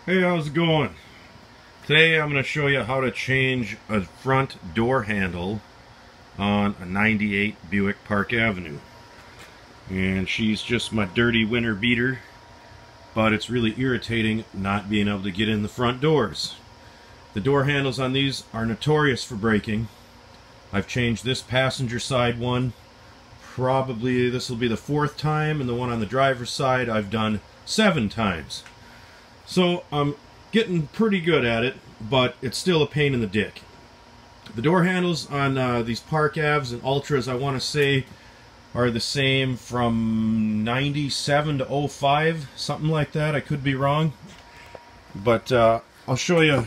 Hey, how's it going? Today I'm going to show you how to change a front door handle on a 98 Buick Park Avenue. And she's just my dirty winter beater, but it's really irritating not being able to get in the front doors. The door handles on these are notorious for breaking. I've changed this passenger side one. Probably this will be the 4th time, and the one on the driver's side I've done 7 times. So I'm getting pretty good at it, but it's still a pain in the dick. The door handles on these Park Aves and Ultras, I want to say, are the same from 97 to 05, something like that. I could be wrong. But I'll show you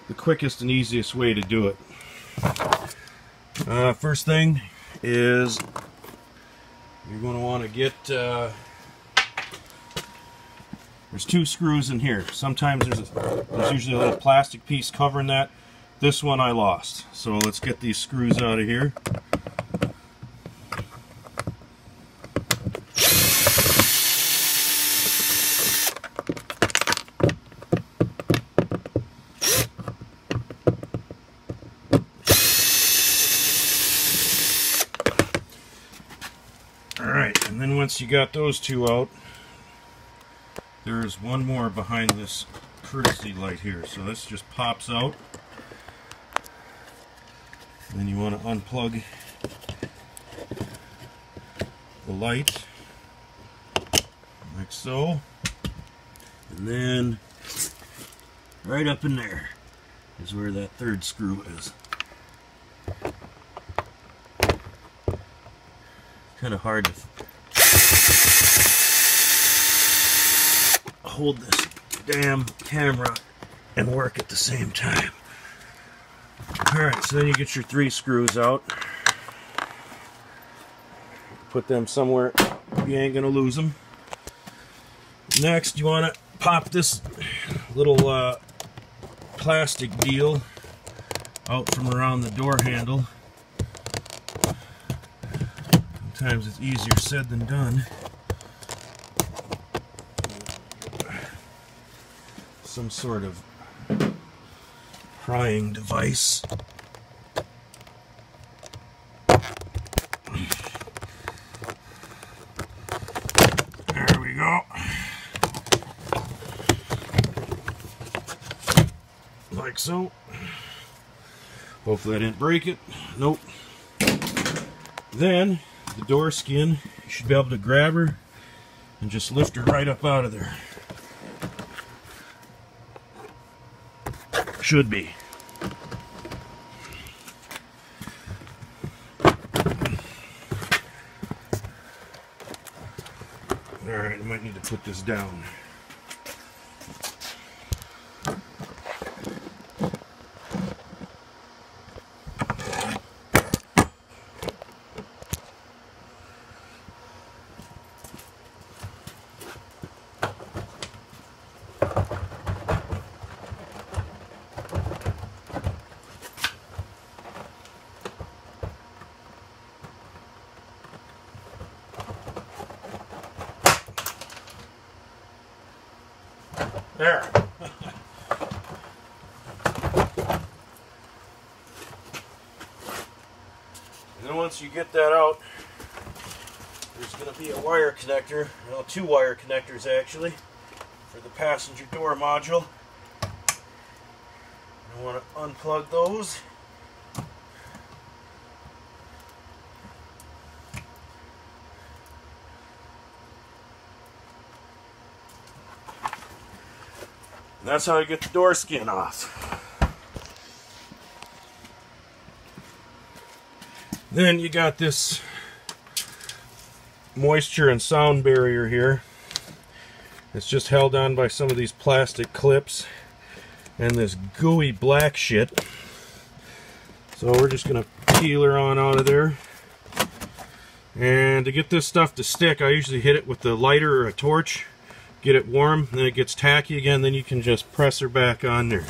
the quickest and easiest way to do it. First thing is you're going to want to get... there's 2 screws in here. Sometimes there's usually a little plastic piece covering that. This one I lost. So let's get these screws out of here. Alright, and then once you got those 2 out, there's one more behind this courtesy light here. So this just pops out. And then you want to unplug the light, like so. And then right up in there is where that 3rd screw is. Kind of hard to hold this damn camera and work at the same time. Alright, so then you get your 3 screws out. Put them somewhere you ain't gonna lose them. Next, you want to pop this little plastic deal out from around the door handle. Sometimes it's easier said than done. Some sort of prying device. There we go. Like so. Hopefully I didn't break it. Nope. Then the door skin, you should be able to grab her and just lift her right up out of there. Should be. Alright, I might need to put this down. There. And then once you get that out, there's going to be a wire connector, 2 wire connectors actually, for the passenger door module. You want to unplug those. That's how you get the door skin off. Then you got this moisture and sound barrier here. It's just held on by some of these plastic clips and this gooey black shit. So we're just going to peel her on out of there. And to get this stuff to stick, I usually hit it with a lighter or a torch. Get it warm, then it gets tacky again, then you can just press her back on there.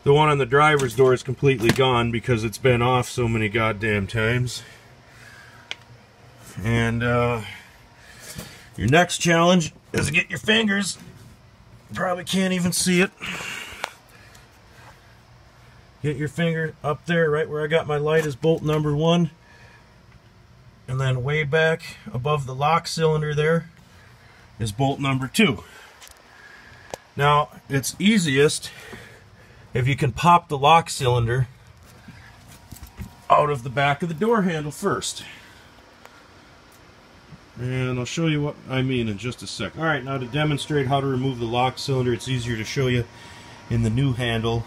The one on the driver's door is completely gone because it's been off so many goddamn times. And your next challenge is to get your fingers Probably can't even see it. Get your finger up there, right where I got my light is bolt number 1. And then way back above the lock cylinder there is bolt number 2. Now, it's easiest if you can pop the lock cylinder out of the back of the door handle first. And I'll show you what I mean in just a sec. Alright, now to demonstrate how to remove the lock cylinder, it's easier to show you in the new handle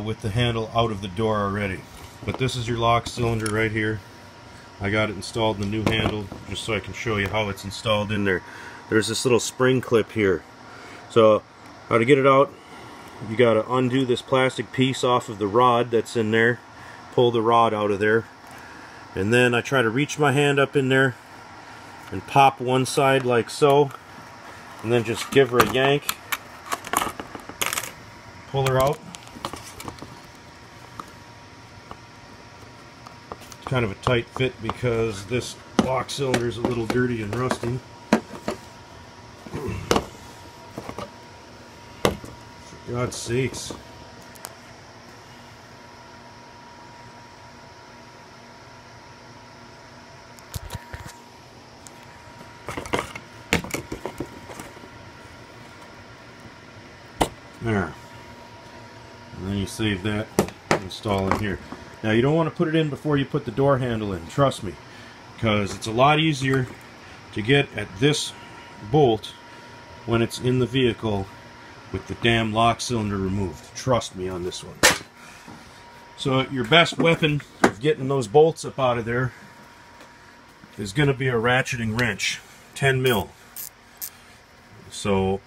with the handle out of the door already. But this is your lock cylinder right here. I got it installed in the new handle just so I can show you how it's installed in there. There's this little spring clip here. So how to get it out, you got to undo this plastic piece off of the rod that's in there, pull the rod out of there, and then I try to reach my hand up in there and pop one side like so, and then just give her a yank, pull her out. It's kind of a tight fit because this lock cylinder is a little dirty and rusty. For God's sakes. There. And then you save that, install in here. Now you don't want to put it in before you put the door handle in, trust me, because it's a lot easier to get at this bolt when it's in the vehicle with the damn lock cylinder removed. Trust me on this one. So your best weapon of getting those bolts up out of there is going to be a ratcheting wrench, 10 mil. So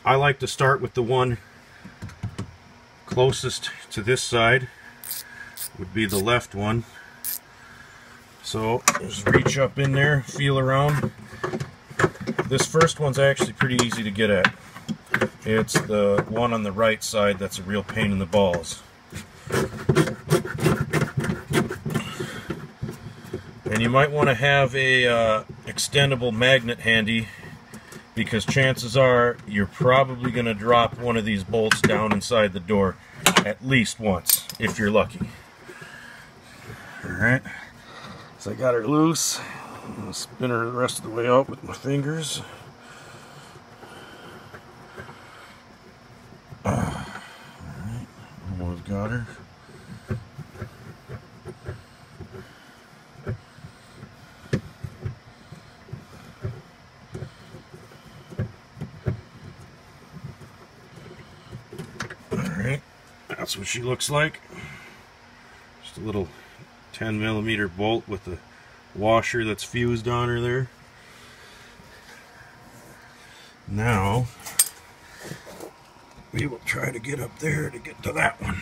I like to start with the one closest to this side, would be the left one. So just reach up in there, feel around. This first one's actually pretty easy to get at. It's the one on the right side that's a real pain in the balls. And you might want to have a extendable magnet handy, because chances are you're probably going to drop one of these bolts down inside the door at least once, if you're lucky. Alright, so I got her loose. I'll spin her the rest of the way out with my fingers. Alright, almost got her. Alright, that's what she looks like. Just a little 10mm bolt with the washer that's fused on her there. Now we will try to get up there to get to that one.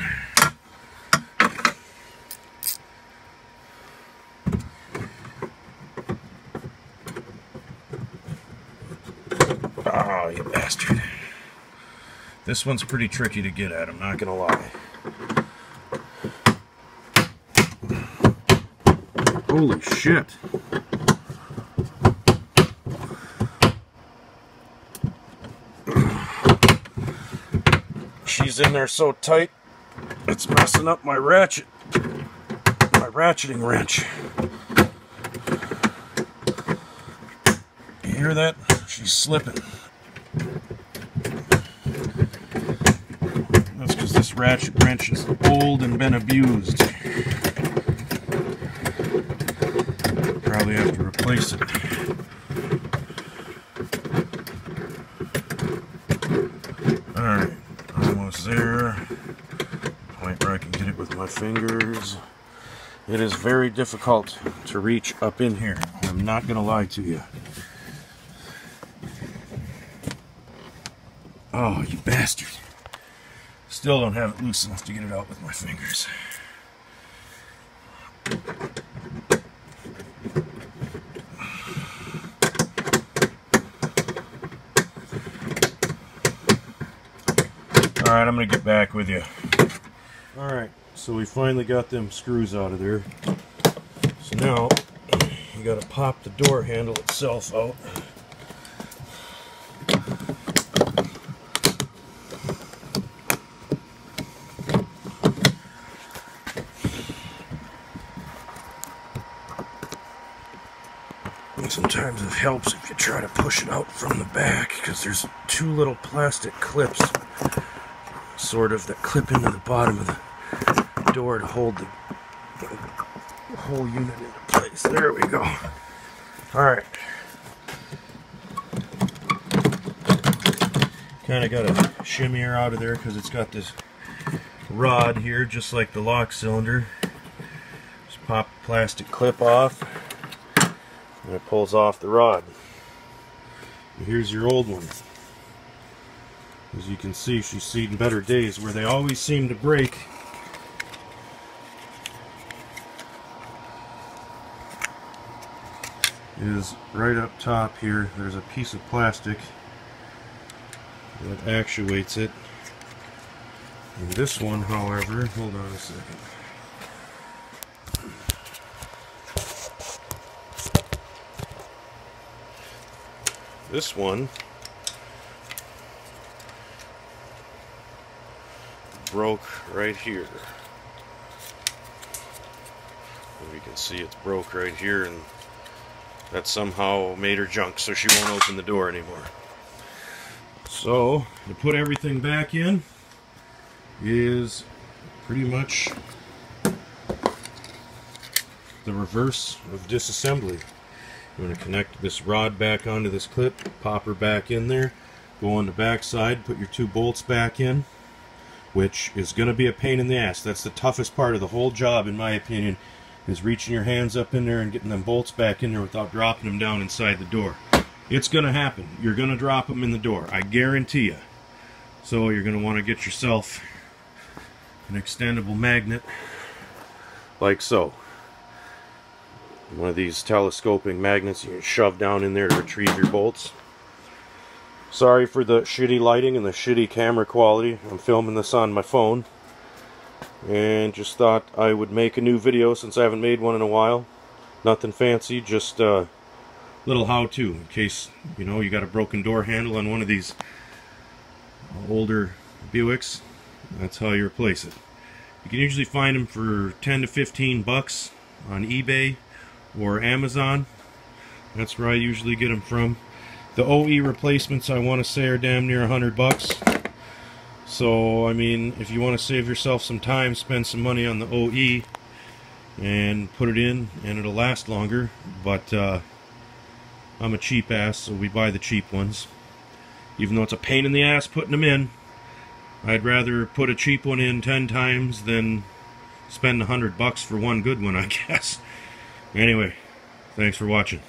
Oh, you bastard. This one's pretty tricky to get at, I'm not gonna lie. Holy shit. She's in there so tight, it's messing up my ratcheting wrench. You hear that? She's slipping. That's because this ratchet wrench is old and been abused. Probably have to replace it. Alright, almost there. Point where I can get it with my fingers. It is very difficult to reach up in here. I'm not gonna lie to you. Oh, you bastard. Still don't have it loose enough to get it out with my fingers. Alright, I'm going to get back with you. Alright, so we finally got them screws out of there. So now, you got to pop the door handle itself out. Sometimes it helps if you try to push it out from the back, because there's two little plastic clips sort of that clip into the bottom of the door to hold the whole unit into place. There we go. Alright. Kind of got to shimmy her out of there because it's got this rod here, just like the lock cylinder. Just pop the plastic clip off, and it pulls off the rod. And here's your old one. As you can see, she's seen better days. Where they always seem to break is right up top here. There's a piece of plastic that actuates it. And this one, however, hold on a second. This one broke right here. And you can see it's broke right here, and that somehow made her junk, so she won't open the door anymore. So, to put everything back in is pretty much the reverse of disassembly. You want to connect this rod back onto this clip, pop her back in there, go on the back side, put your 2 bolts back in, which is going to be a pain in the ass. That's the toughest part of the whole job, in my opinion, is reaching your hands up in there and getting them bolts back in there without dropping them down inside the door. It's going to happen. You're going to drop them in the door. I guarantee you. So you're going to want to get yourself an extendable magnet like so. One of these telescoping magnets you can shove down in there to retrieve your bolts. Sorry for the shitty lighting and the shitty camera quality. I'm filming this on my phone. And just thought I would make a new video since I haven't made one in a while. Nothing fancy, just little how-to in case, you know, you got a broken door handle on one of these older Buicks. That's how you replace it. You can usually find them for 10 to 15 bucks on eBay or Amazon. That's where I usually get them from. The OE replacements, I want to say, are damn near 100 bucks. So, I mean, if you want to save yourself some time, spend some money on the OE and put it in, and it'll last longer. But I'm a cheap ass, so we buy the cheap ones. Even though it's a pain in the ass putting them in, I'd rather put a cheap one in 10 times than spend 100 bucks for one good one, I guess. Anyway, thanks for watching.